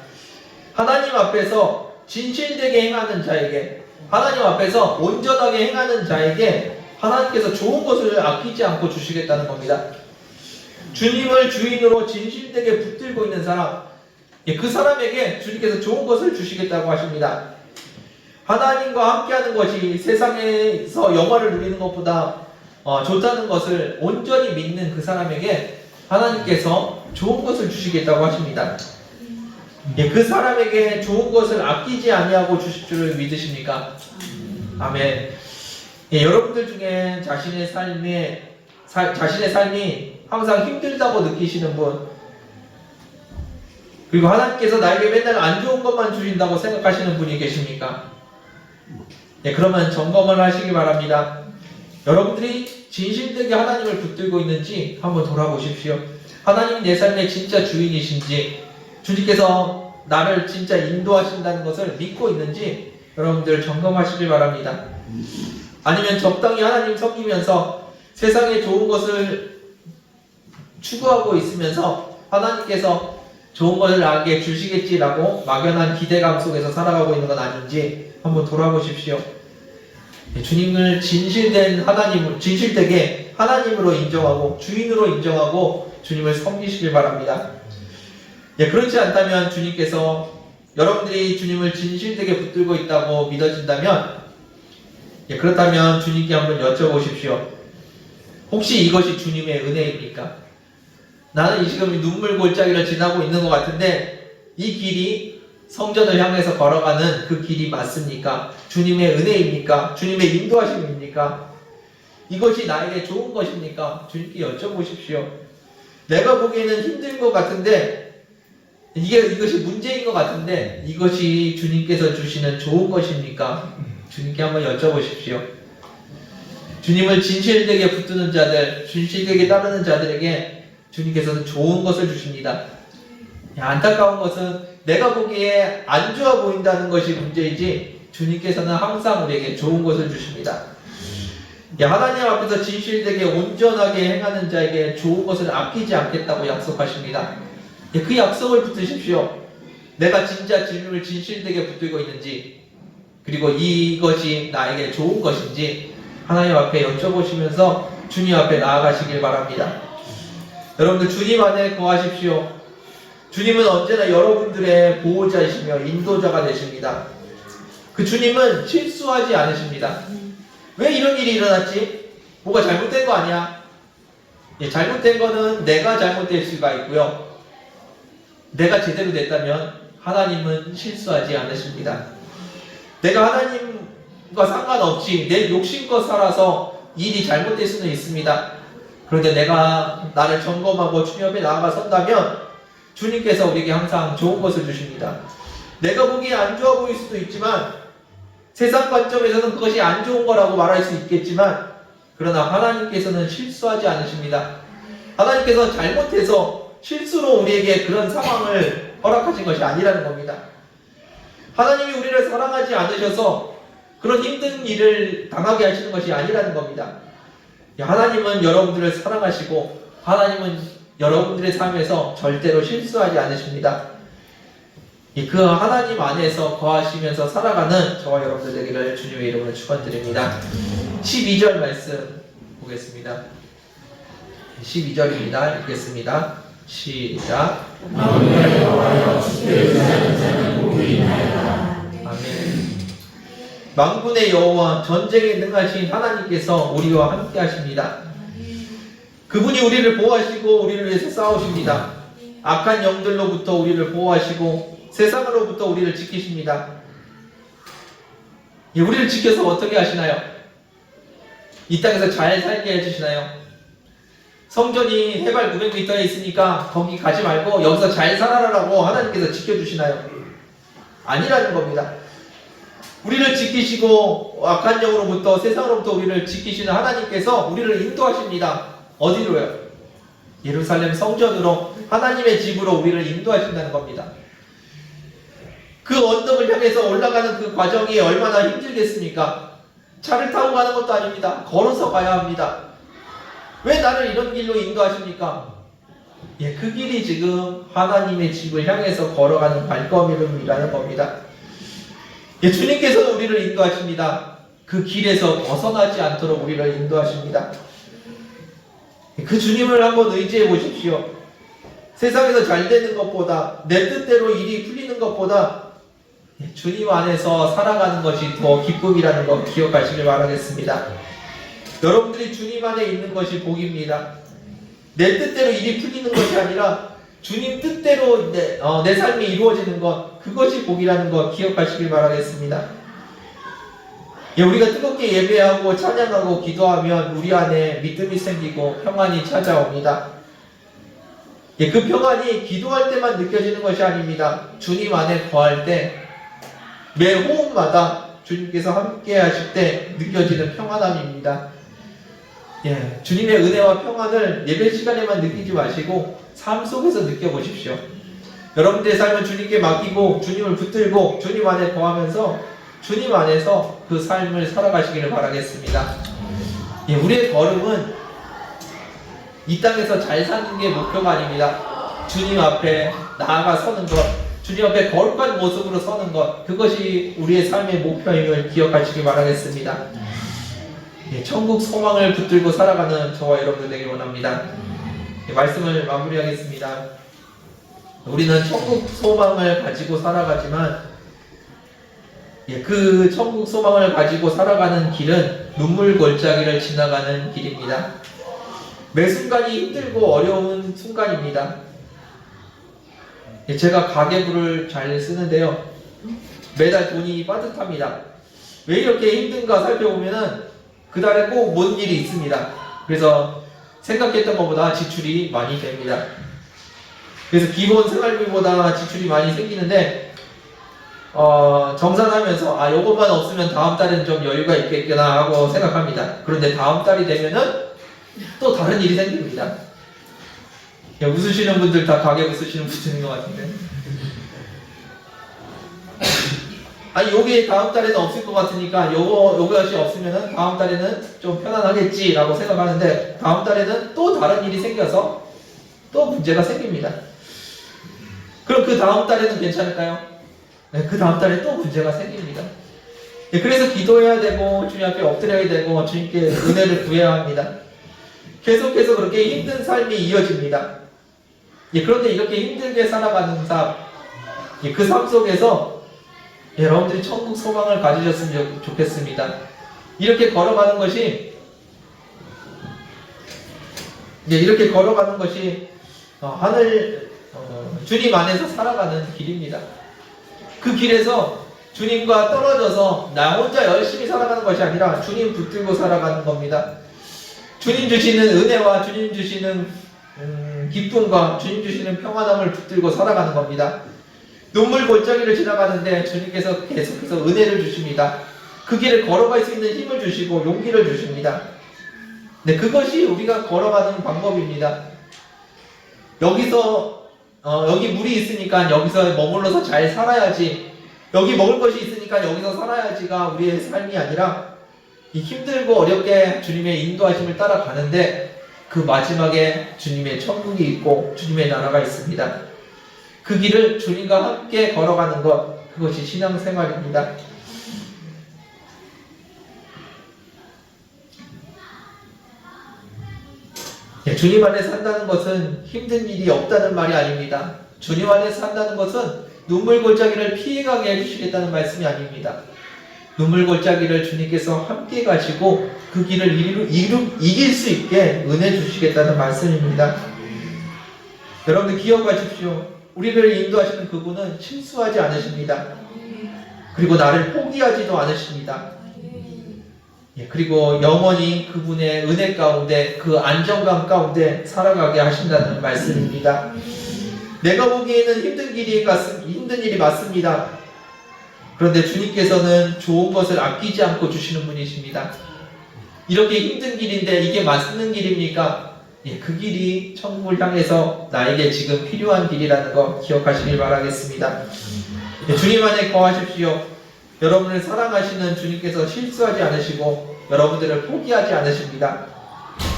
Speaker 1: 하나님 앞에서 진실되게 행하는 자에게, 하나님 앞에서 온전하게 행하는 자에게 하나님께서 좋은 것을 아끼지 않고 주시겠다는 겁니다. 주님을 주인으로 진실되게 붙들고 있는 사람, 그 사람에게 주님께서 좋은 것을 주시겠다고 하십니다. 하나님과 함께하는 것이 세상에서 영화를 누리는 것보다 좋다는 것을 온전히 믿는 그 사람에게 하나님께서 좋은 것을 주시겠다고 하십니다. 그 사람에게 좋은 것을 아끼지 아니하고 주실 줄을 믿으십니까? 아멘. 여러분들 중에 자신의 삶이 항상 힘들다고 느끼시는 분, 그리고 하나님께서 나에게 맨날 안 좋은 것만 주신다고 생각하시는 분이 계십니까? 그러면 점검을 하시기 바랍니다. 여러분들이 진실되게 하나님을 붙들고 있는지 한번 돌아보십시오. 하나님이 내 삶의 진짜 주인이신지, 주님께서 나를 진짜 인도하신다는 것을 믿고 있는지 여러분들 점검하시길 바랍니다. 아니면 적당히 하나님 섬기면서 세상에 좋은 것을 추구하고 있으면서 하나님께서 좋은 것을 나에게 주시겠지라고 막연한 기대감 속에서 살아가고 있는 건 아닌지 한번 돌아보십시오. 주님을 진실된 하나님을 진실되게 하나님으로 인정하고 주인으로 인정하고 주님을 섬기시길 바랍니다. 그렇지 않다면 주님께서 여러분들이 주님을 진실되게 붙들고 있다고 믿어진다면 그렇다면 주님께 한번 여쭤보십시오. 혹시 이것이 주님의 은혜입니까? 나는 지금 눈물 골짜기를 지나고 있는 것 같은데 이 길이 성전을 향해서 걸어가는 그 길이 맞습니까? 주님의 은혜입니까? 주님의 인도하심입니까? 이것이 나에게 좋은 것입니까? 주님께 여쭤보십시오. 내가 보기에는 힘든 것 같은데 이것이 문제인 것 같은데 이것이 주님께서 주시는 좋은 것입니까? 주님께 한번 여쭤보십시오. 주님을 진실되게 붙드는 자들, 진실되게 따르는 자들에게 주님께서는 좋은 것을 주십니다. 안타까운 것은 내가 보기에 안 좋아 보인다는 것이 문제이지 주님께서는 항상 우리에게 좋은 것을 주십니다. 하나님 앞에서 진실되게 온전하게 행하는 자에게 좋은 것을 아끼지 않겠다고 약속하십니다. 그 약속을 붙드십시오. 내가 진짜 주님을 진실되게 붙들고 있는지, 그리고 이것이 나에게 좋은 것인지 하나님 앞에 여쭤보시면서 주님 앞에 나아가시길 바랍니다. 여러분들 주님 안에 거하십시오. 주님은 언제나 여러분들의 보호자이시며 인도자가 되십니다. 그 주님은 실수하지 않으십니다. 왜 이런 일이 일어났지? 뭐가 잘못된 거 아니야? 잘못된 거는 내가 잘못될 수가 있고요. 내가 제대로 됐다면 하나님은 실수하지 않으십니다. 내가 하나님과 상관없이 내 욕심껏 살아서 일이 잘못될 수는 있습니다. 그런데 내가 나를 점검하고 주님 앞에 나아가 선다면 주님께서 우리에게 항상 좋은 것을 주십니다. 내가 보기에 안 좋아 보일 수도 있지만 세상 관점에서는 그것이 안 좋은 거라고 말할 수 있겠지만 그러나 하나님께서는 실수하지 않으십니다. 하나님께서 잘못해서 실수로 우리에게 그런 상황을 허락하신 것이 아니라는 겁니다. 하나님이 우리를 사랑하지 않으셔서 그런 힘든 일을 당하게 하시는 것이 아니라는 겁니다. 하나님은 여러분들을 사랑하시고 하나님은 여러분들의 삶에서 절대로 실수하지 않으십니다. 그 하나님 안에서 거하시면서 살아가는 저와 여러분들 되기를 주님의 이름으로 축원드립니다. 12절 말씀 보겠습니다. 12절입니다. 읽겠습니다. 시작.
Speaker 2: 아멘.
Speaker 1: 만군의 여호와 전쟁에 능하신 하나님께서 우리와 함께 하십니다. 그분이 우리를 보호하시고 우리를 위해서 싸우십니다. 악한 영들로부터 우리를 보호하시고 세상으로부터 우리를 지키십니다. 우리를 지켜서 어떻게 하시나요? 이 땅에서 잘 살게 해주시나요? 성전이 해발 900m에 있으니까 거기 가지 말고 여기서 잘 살아라라고 하나님께서 지켜주시나요? 아니라는 겁니다. 우리를 지키시고 악한 영으로부터 세상으로부터 우리를 지키시는 하나님께서 우리를 인도하십니다. 어디로요? 예루살렘 성전으로 하나님의 집으로 우리를 인도하신다는 겁니다. 그 언덕을 향해서 올라가는 그 과정이 얼마나 힘들겠습니까? 차를 타고 가는 것도 아닙니다. 걸어서 가야 합니다. 왜 나를 이런 길로 인도하십니까? 그 길이 지금 하나님의 집을 향해서 걸어가는 발걸음이라는 겁니다. 주님께서는 우리를 인도하십니다. 그 길에서 벗어나지 않도록 우리를 인도하십니다. 그 주님을 한번 의지해 보십시오. 세상에서 잘 되는 것보다 내 뜻대로 일이 풀리는 것보다 주님 안에서 살아가는 것이 더 기쁨이라는 것 기억하시길 바라겠습니다. 여러분들이 주님 안에 있는 것이 복입니다. 내 뜻대로 일이 풀리는 것이 아니라 주님 뜻대로 내 삶이 이루어지는 것, 그것이 복이라는 것 기억하시길 바라겠습니다. 우리가 뜨겁게 예배하고 찬양하고 기도하면 우리 안에 믿음이 생기고 평안이 찾아옵니다. 그 평안이 기도할 때만 느껴지는 것이 아닙니다. 주님 안에 거할 때 매 호흡마다 주님께서 함께 하실 때 느껴지는 평안함입니다. 주님의 은혜와 평안을 예배 시간에만 느끼지 마시고 삶 속에서 느껴보십시오. 여러분들의 삶을 주님께 맡기고 주님을 붙들고 주님 안에 거하면서 주님 안에서 그 삶을 살아가시기를 바라겠습니다. 우리의 걸음은 이 땅에서 잘 사는 게 목표가 아닙니다. 주님 앞에 나아가 서는 것, 주님 앞에 거룩한 모습으로 서는 것, 그것이 우리의 삶의 목표임을 기억하시기 바라겠습니다. 예, 천국 소망을 붙들고 살아가는 저와 여러분들 되길 원합니다. 예, 말씀을 마무리하겠습니다. 우리는 천국 소망을 가지고 살아가지만 예, 그 천국 소망을 가지고 살아가는 길은 눈물 골짜기를 지나가는 길입니다. 매 순간이 힘들고 어려운 순간입니다. 예, 제가 가계부를 잘 쓰는데요. 매달 돈이 빠듯합니다. 왜 이렇게 힘든가 살펴보면은 그달에 꼭 뭔 일이 있습니다. 그래서 생각했던 것보다 지출이 많이 됩니다. 그래서 기본 생활비보다 지출이 많이 생기는데 정산하면서 요것만 없으면 다음 달엔 좀 여유가 있겠구나 하고 생각합니다. 그런데 다음 달이 되면은 또 다른 일이 생깁니다. 야, 웃으시는 분들 다 가계부 쓰시는 분들인 것 같은데. 요게 다음 달에는 없을 것 같으니까 요것이 없으면은 다음 달에는 좀 편안하겠지라고 생각하는데 다음 달에는 또 다른 일이 생겨서 또 문제가 생깁니다. 그럼 그 다음 달에는 괜찮을까요? 네, 그 다음 달에 또 문제가 생깁니다. 네, 그래서 기도해야 되고 주님 앞에 엎드려야 되고 주님께 은혜를 구해야 합니다. 계속해서 그렇게 힘든 삶이 이어집니다. 예, 그런데 이렇게 힘들게 살아가는 삶, 예, 그 삶 속에서 여러분들이 천국 소망을 가지셨으면 좋겠습니다. 이렇게 걸어가는 것이 주님 안에서 살아가는 길입니다. 그 길에서 주님과 떨어져서 나 혼자 열심히 살아가는 것이 아니라 주님 붙들고 살아가는 겁니다. 주님 주시는 은혜와 주님 주시는 기쁨과 주님 주시는 평안함을 붙들고 살아가는 겁니다. 눈물 골짜기를 지나가는데 주님께서 계속해서 은혜를 주십니다. 그 길을 걸어갈 수 있는 힘을 주시고 용기를 주십니다. 네, 그것이 우리가 걸어가는 방법입니다. 여기 물이 있으니까 여기서 머물러서 잘 살아야지, 여기 먹을 것이 있으니까 여기서 살아야지가 우리의 삶이 아니라 이 힘들고 어렵게 주님의 인도하심을 따라가는데 그 마지막에 주님의 천국이 있고 주님의 나라가 있습니다. 그 길을 주님과 함께 걸어가는 것, 그것이 신앙생활입니다. 주님 안에 산다는 것은 힘든 일이 없다는 말이 아닙니다. 주님 안에 산다는 것은 눈물 골짜기를 피해가게 해주시겠다는 말씀이 아닙니다. 눈물 골짜기를 주님께서 함께 가시고 그 길을 이길 수 있게 은혜 주시겠다는 말씀입니다. 여러분들 기억하십시오. 우리를 인도하시는 그분은 실수하지 않으십니다. 그리고 나를 포기하지도 않으십니다. 그리고 영원히 그분의 은혜 가운데, 그 안정감 가운데 살아가게 하신다는 말씀입니다. 내가 보기에는 힘든 일이 맞습니다. 그런데 주님께서는 좋은 것을 아끼지 않고 주시는 분이십니다. 이렇게 힘든 길인데 이게 맞는 길입니까? 그 길이 천국을 향해서 나에게 지금 필요한 길이라는 거 기억하시길 바라겠습니다. 주님 안에 거하십시오. 여러분을 사랑하시는 주님께서 실수하지 않으시고 여러분들을 포기하지 않으십니다.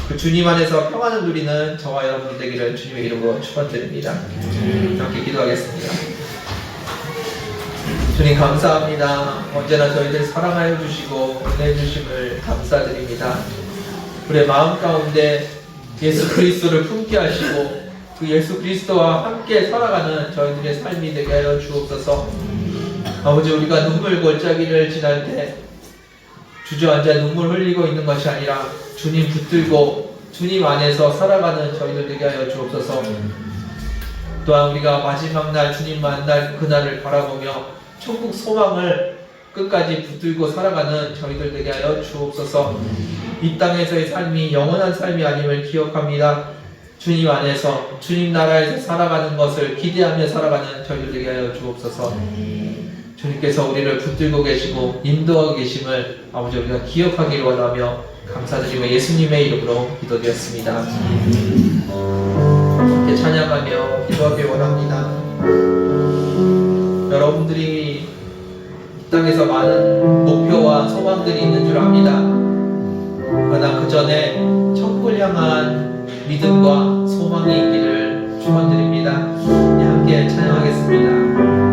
Speaker 1: 그 주님 안에서 평안을 누리는 저와 여러분이 되기를 주님의 이름으로 축원드립니다. 함께 기도하겠습니다. 주님 감사합니다. 언제나 저희들 사랑하여 주시고 은혜 주심을 감사드립니다. 우리의 마음 가운데 예수 그리스도를 품게 하시고 그 예수 그리스도와 함께 살아가는 저희들의 삶이 되게 하여 주옵소서. 아버지, 우리가 눈물 골짜기를 지날 때 주저앉아 눈물 흘리고 있는 것이 아니라 주님 붙들고 주님 안에서 살아가는 저희들 되게 하여 주옵소서. 또한 우리가 마지막 날 주님 만날 그날을 바라보며 천국 소망을 끝까지 붙들고 살아가는 저희들 되게 하여 주옵소서. 이 땅에서의 삶이 영원한 삶이 아님을 기억합니다. 주님 안에서 주님 나라에서 살아가는 것을 기대하며 살아가는 저희들 되게 하여 주옵소서. 주님께서 우리를 붙들고 계시고 인도하고 계심을 아버지 우리가 기억하기를 원하며 감사드리며 예수님의 이름으로 기도드렸습니다. 함께 찬양하며 기도하기 원합니다. 여러분들이 이 땅에서 많은 목표와 소망들이 있는 줄 압니다. 그러나 그 전에 천국을 향한 믿음과 소망이 있기를 축원드립니다. 함께 찬양하겠습니다.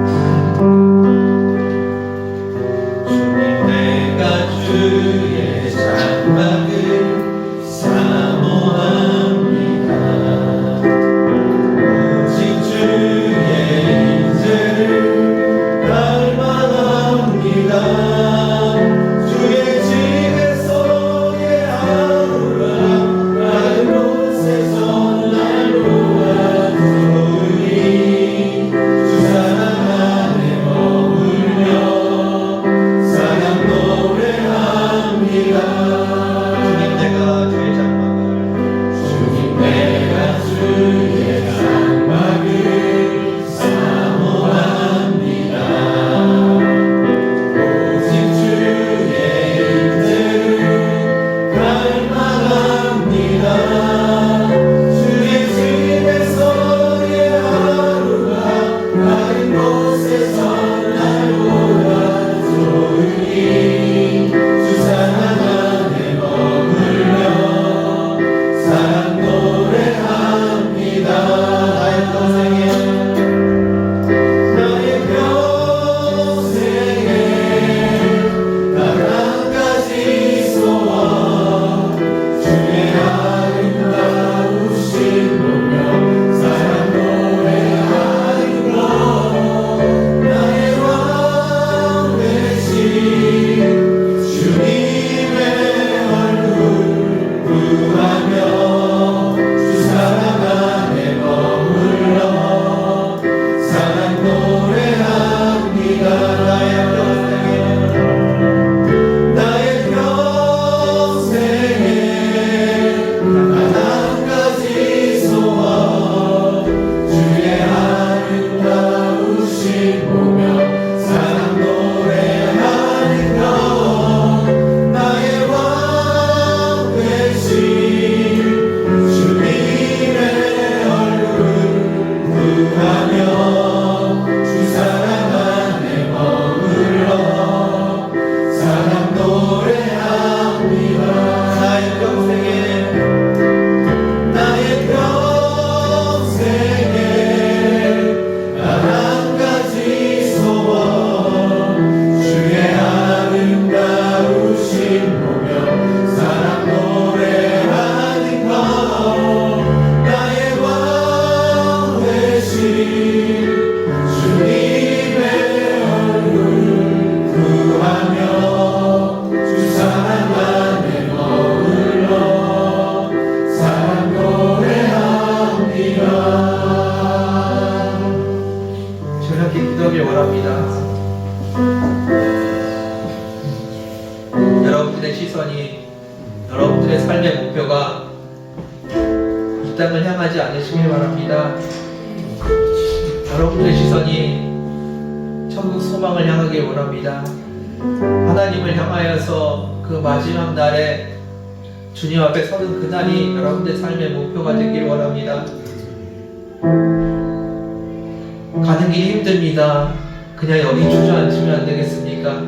Speaker 1: 원합니다. 여러분들의 시선이, 여러분들의 삶의 목표가 이 땅을 향하지 않으시길 바랍니다. 여러분들의 시선이 천국 소망을 향하길 원합니다. 하나님을 향하여서 그 마지막 날에 주님 앞에 서는 그날이 여러분들의 삶의 목표가 되길 원합니다. 가는 길이 힘듭니다. 그냥 여기 주저앉으면 안 되겠습니까?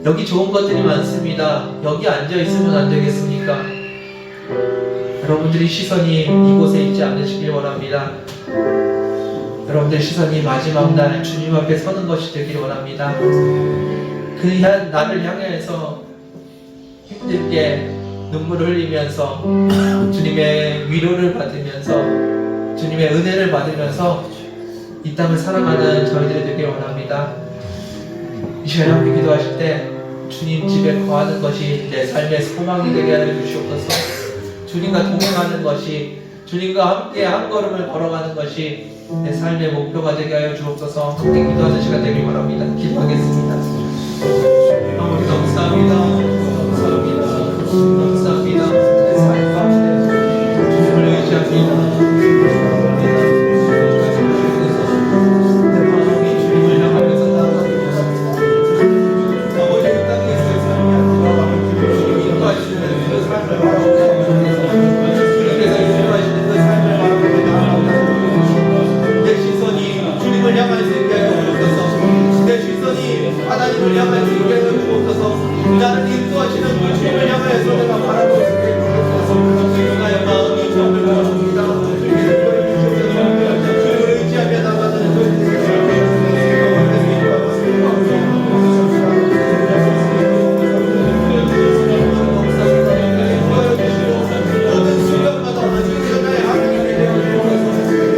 Speaker 1: 여기 좋은 것들이 많습니다. 여기 앉아있으면 안 되겠습니까? 여러분들이 시선이 이곳에 있지 않으시길 원합니다. 여러분들의 시선이 마지막 날 주님 앞에 서는 것이 되길 원합니다. 그 날을 향해서 힘들게 눈물을 흘리면서 주님의 위로를 받으면서 주님의 은혜를 받으면서 이 땅을 살아가는 저희들이 되길 원합니다. 이 시간에 함께 기도하실 때 주님 집에 거하는 것이 내 삶의 소망이 되게 하여 주시옵소서. 주님과 동행하는 것이, 주님과 함께 한 걸음을 걸어가는 것이 내 삶의 목표가 되게 하여 주옵소서. 함께 기도하는 시간 되길 원합니다. 기도하겠습니다. 아버지 감사합니다. 감사합니다. 감사합니다. 내 삶 가운데 주님을 의지합니다. 하나님을 향하여 주님께 주옵소서. 나를 인도하시는 그 주님을 향하여서 내가 바라볼 수 있게 주옵소서. 나의 마음이 정을 바랍니다. 주님을 의지하며 나가는 모든 순간마다 주님께서 나의 하나님이 되어 주옵소서.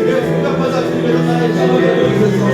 Speaker 1: 내 순간마다 주님께서 나의 자녀가 되어 주옵소서.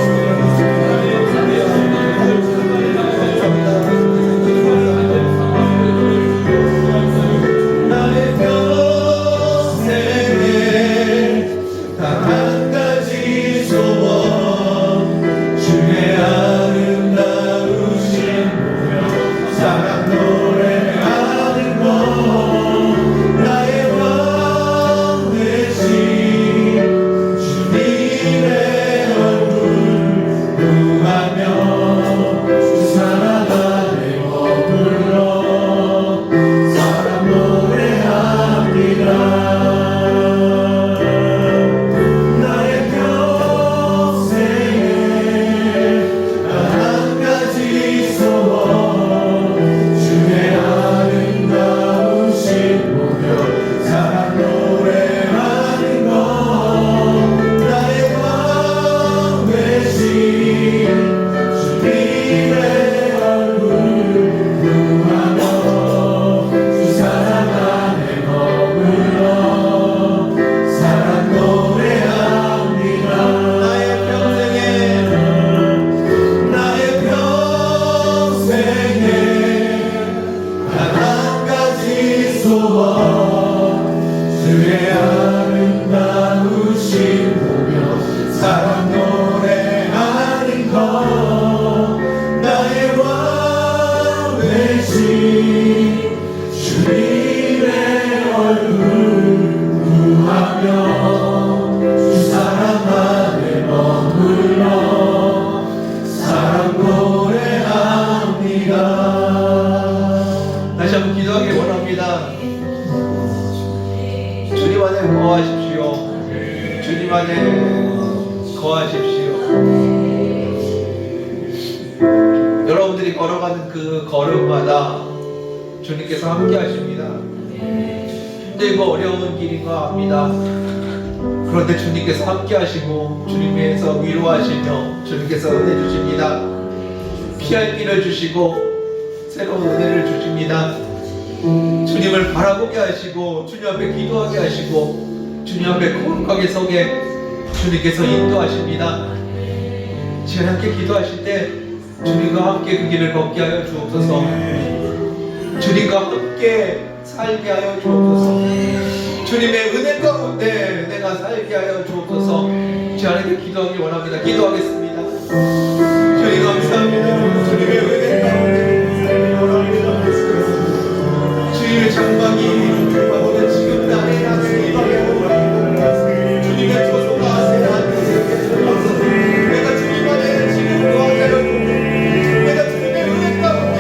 Speaker 1: 다시 한번 기도하기 원합니다. 주님 안에 거하십시오. 주님 안에 거하십시오. 여러분들이 걸어가는 그 걸음마다 주님께서 함께 하십니다. 힘들고 어려운 길인 거 압니다. 그런데 주님께서 함께 하시고 주님께서 위로하시며 주님께서 은혜 주십니다. 피할 길을 주시고 새로운 은혜를 주십니다. 주님을 바라보게 하시고 주님 앞에 기도하게 하시고 주님 앞에 거룩하게 서게 주님께서 인도하십니다. 지금 함께 기도하실 때 주님과 함께 그 길을 걷게 하여 주옵소서. 주님과 함께 살게 하여 주옵소서. 주님의 은혜 가운데 내가 살게 하여 주옵소서. 주 안에 기도하기 원합니다. 기도하겠습니다. 주님 감사합니다. 주님의 은혜 가운데 주님의 장막이 아버지 지금 나의 나를 이방에 주님의 조소가 내 안에 내가 주님 안에 지금 거하여 내가 주님의 은혜 가운데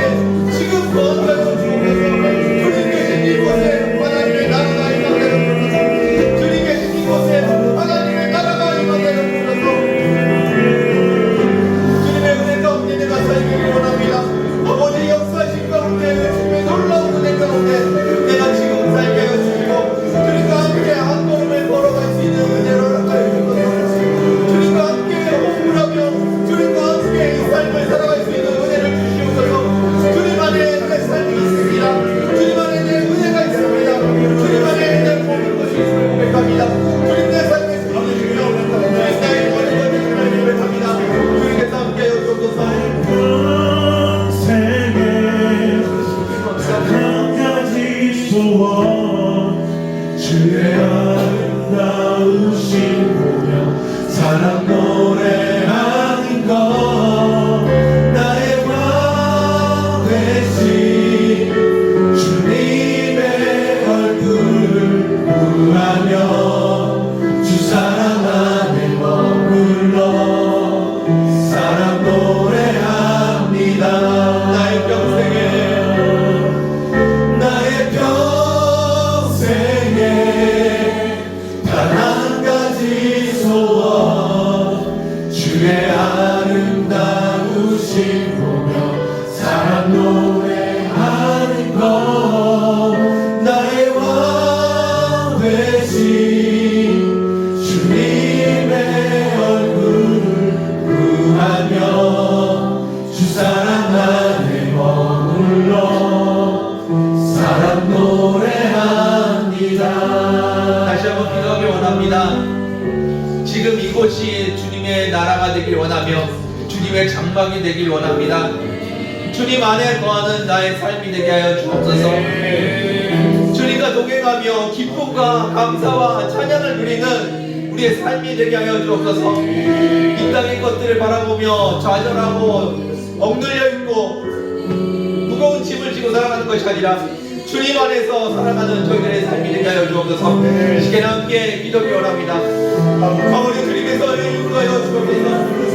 Speaker 1: 지금 거하여 주님 계신 이곳에 하나님의 나라가 임하게 주님 계신 이곳에 하나님의 나라가 임하게 주님의 은혜 가운데 내가 살기를 원합니다. 아버지 역사하신 가운데 주님의 놀라운 은혜 가운데 내가 지금 살게 하여 주시고 주님과 함께 한 걸음을 걸어갈 수 있는 은혜를 허락하여 주옵소서. 주님과 함께 호흡하며 주님과 함께 이 삶을 살아갈 수 있는 은혜를 주시옵소서. 주님 안에 내 삶이 있습니다. 주님 안에 내 은혜가 있습니다. 주님 안에 내 모든 것이 있음을 고백합니다. 주님 내 삶에 주님이시며 주님 나의 모든 것을 주님을 고백합니다. 주님께서 함께 하여 주옵소서.
Speaker 3: 주의 아름다우신 보며 사랑 노래하는 것 나의 왕 되신 주님의 얼굴을 구하며 주 사랑 안에 머물러 사랑 노래합니다.
Speaker 1: 나의 평생에
Speaker 3: 단 한 가지 소원 주의 아름다우신 보며 사랑 노래하는 것 나의 왕 되신 주님의 얼굴을 구하며 주 사랑 안에 머물러 사랑 노래합니다.
Speaker 1: 다시 한번 기도하기 원합니다. 지금 이곳이 주님의 나라가 되길 원하며 주님의 장막이 되길 원합니다. 주님 안에 거하는 나의 삶이 되게 하여 주옵소서. 주님과 동행하며 기쁨과 감사와 찬양을 누리는 우리의 삶이 되게 하여 주옵소서. 이 땅의 것들을 바라보며 좌절하고 억눌려 있고 무거운 짐을 지고 살아가는 것이 아니라 주님 안에서 살아가는 저희들의 삶이 되게 하여 주옵소서. 이 시간에 함께 기도하기 원합니다. 아버지 주님께서 인도하여 주옵소서.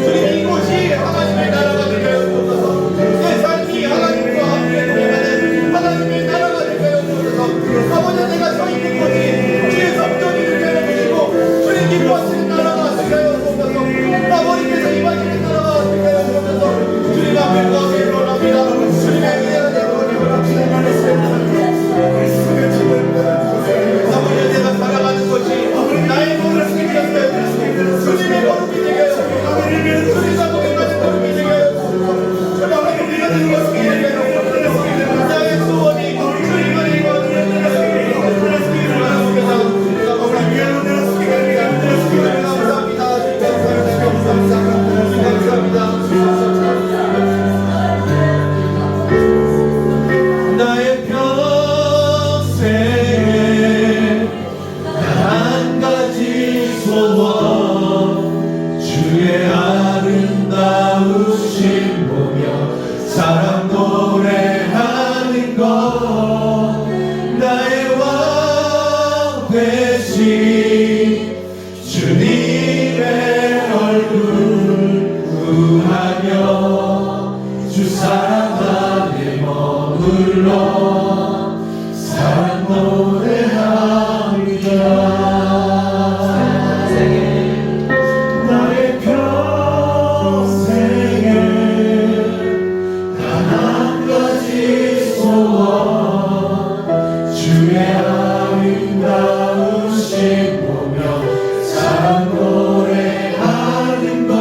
Speaker 1: 주님 이곳이 하나님의 나라가 되게 하여 주옵소서. 내 삶이 하나님과 함께 동행하는 하나님의 나라가 되게 하여 주옵소서. 아버지 내가 서 있는 곳이 주의 성전이 되게 하여 주시고 주님 기뻐하시는 나라가 되게 하여 주옵소서. 아버지께서 임하시는 나라가 되게 하여 주옵소서. 주님 앞에 거하기 원합니다. 주님의 은혜가 되고 원합니다. 아버지 내가 살아가는 것이 나의 걸음이 되었어요. 주님의 걸음이 되게 하여 주옵소서. 주님과 동행하는 걸음이 되게 하여 주옵소서. 주님과 동행하는 걸음이 되게 하여 주옵소서. 나의 소원이 주님 안에 거하는
Speaker 3: 나의 평생에 단 한 가지 소원 주의 아름다우신 보며 사랑 노래하는 것 나의 왕 되신 주님의 얼굴 구하며 주 사랑 안에 머물러 사랑 노래합니다. 나의 평생에 단 한 가지 소원 주의 아름다우신 보며 사랑 노래하는 것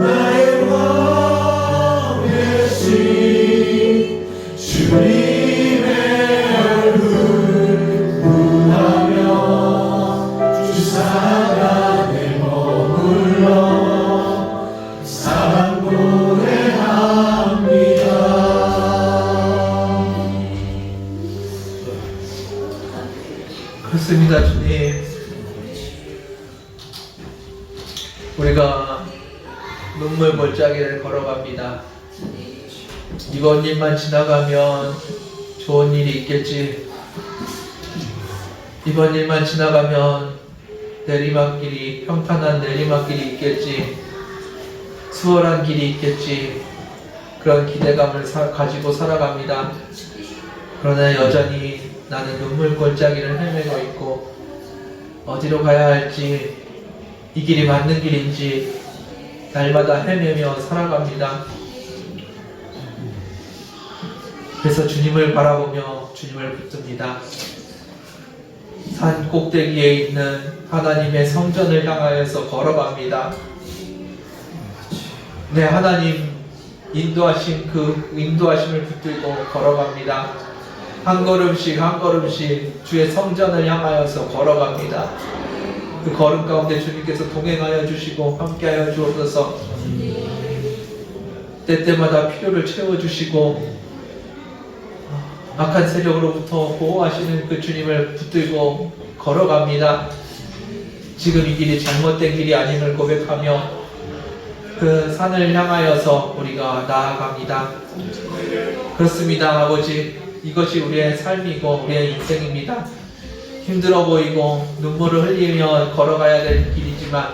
Speaker 3: 나의 왕 되신 주님의 얼굴 구하며 주 사랑 안에 머물러 사랑 노래합니다.
Speaker 1: 그렇습니다. 주님, 우리가 눈물 골짜기를 걸어갑니다. 이번 일만 지나가면 좋은 일이 있겠지. 이번 일만 지나가면 내리막길이, 평탄한 내리막길이 있겠지. 수월한 길이 있겠지. 그런 기대감을 가지고 살아갑니다. 그러나 여전히 나는 눈물 골짜기를 헤매고 있고 어디로 가야 할지, 이 길이 맞는 길인지 날마다 헤매며 살아갑니다. 그래서 주님을 바라보며 주님을 붙듭니다. 산 꼭대기에 있는 하나님의 성전을 향하여서 걸어갑니다. 네, 하나님 인도하신 그 인도하심을 붙들고 걸어갑니다. 한 걸음씩 한 걸음씩 주의 성전을 향하여서 걸어갑니다. 그 걸음 가운데 주님께서 동행하여 주시고 함께하여 주옵소서. 때때마다 필요를 채워주시고 악한 세력으로부터 보호하시는 그 주님을 붙들고 걸어갑니다. 지금 이 길이 잘못된 길이 아님을 고백하며 그 산을 향하여서 우리가 나아갑니다. 그렇습니다, 아버지. 이것이 우리의 삶이고 우리의 인생입니다. 힘들어 보이고 눈물을 흘리며 걸어가야 될 길이지만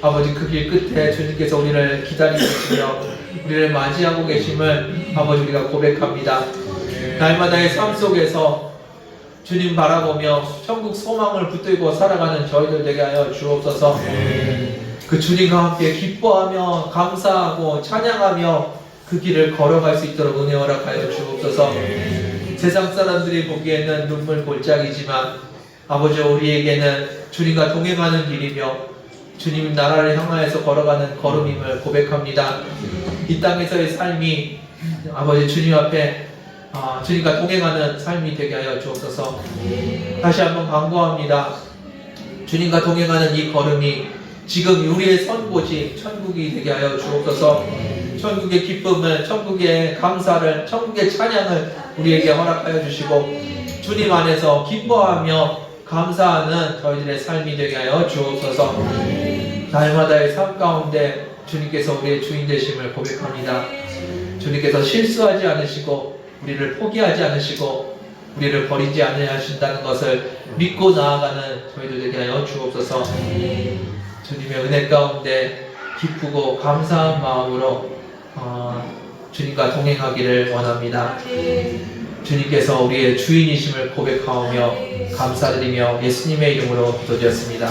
Speaker 1: 아버지, 그 길 끝에 주님께서 우리를 기다리고 계시며 우리를 맞이하고 계심을 아버지 우리가 고백합니다. 날마다의 삶 속에서 주님 바라보며 천국 소망을 붙들고 살아가는 저희들 되게 하여 주옵소서. 그 주님과 함께 기뻐하며 감사하고 찬양하며 그 길을 걸어갈 수 있도록 은혜 허락하여 주옵소서. 세상 사람들이 보기에는 눈물 골짜기지만 아버지, 우리에게는 주님과 동행하는 길이며 주님 나라를 향하여서 걸어가는 걸음임을 고백합니다. 이 땅에서의 삶이 아버지 주님 앞에 주님과 동행하는 삶이 되게 하여 주옵소서. 다시 한번 간구합니다. 주님과 동행하는 이 걸음이 지금 우리의 선고지 천국이 되게 하여 주옵소서. 천국의 기쁨을, 천국의 감사를, 천국의 찬양을 우리에게 허락하여 주시고 주님 안에서 기뻐하며 감사하는 저희들의 삶이 되게 하여 주옵소서. 날마다의 삶 가운데 주님께서 우리의 주인 되심을 고백합니다. 주님께서 실수하지 않으시고 우리를 포기하지 않으시고 우리를 버리지 않으신다는 것을 믿고 나아가는 저희들 되게 하여 주옵소서. 주님의 은혜 가운데 기쁘고 감사한 마음으로 주님과 동행하기를 원합니다. 주님께서 우리의 주인이심을 고백하며 감사드리며 예수님의 이름으로 기도드렸습니다.